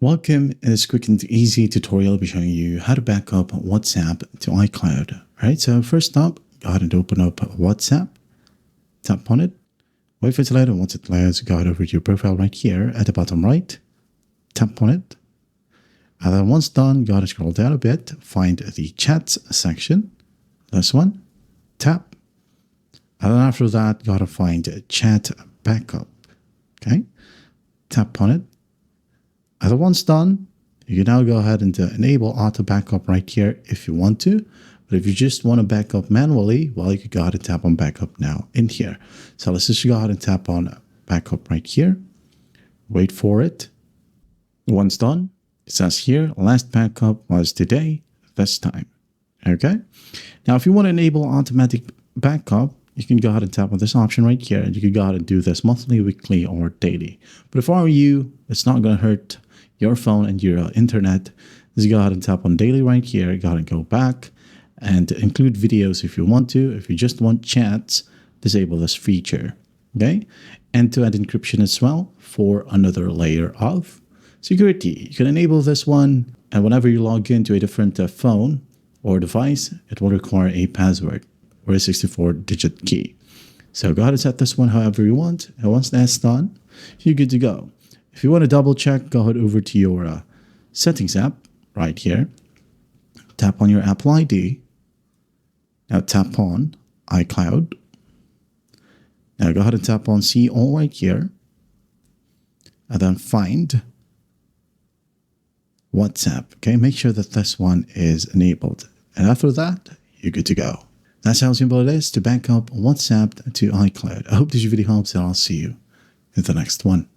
Welcome. In this quick and easy tutorial, I'll be showing you how to back up WhatsApp to iCloud. All right, so first up, go ahead and open up WhatsApp, tap on it, wait for it to load, and once it loads, go ahead over to your profile right here at the bottom right, tap on it, and then once done, go ahead and scroll down a bit, find the chats section, this one, tap, and then after that, go ahead and find chat backup, okay, tap on it. And once done, you can now go ahead and enable auto backup right here if you want to. But if you just want to back up manually, well, you can go ahead and tap on backup now in here. So let's just go ahead and tap on backup right here. Wait for it. Once done, it says here, last backup was today, this time. Okay. Now, if you want to enable automatic backup, you can go ahead and tap on this option right here, and you can go ahead and do this monthly, weekly, or daily. But if I were you, it's not going to hurt your phone and your internet. Just go ahead and tap on daily right here. Go ahead and go back and include videos if you want to. If you just want chats, disable this feature. Okay, end-to-end encryption as well for another layer of security. You can enable this one, and whenever you log into a different phone or device, it will require a password or a 64-digit key. So go ahead and set this one however you want, and once that's done, you're good to go. If you want to double check, go ahead over to your settings app right here. Tap on your Apple ID. Now tap on iCloud. Now go ahead and tap on See All right here. And then find WhatsApp. Okay, make sure that this one is enabled. And after that, you're good to go. That's how simple it is to back up WhatsApp to iCloud. I hope this video helps, and I'll see you in the next one.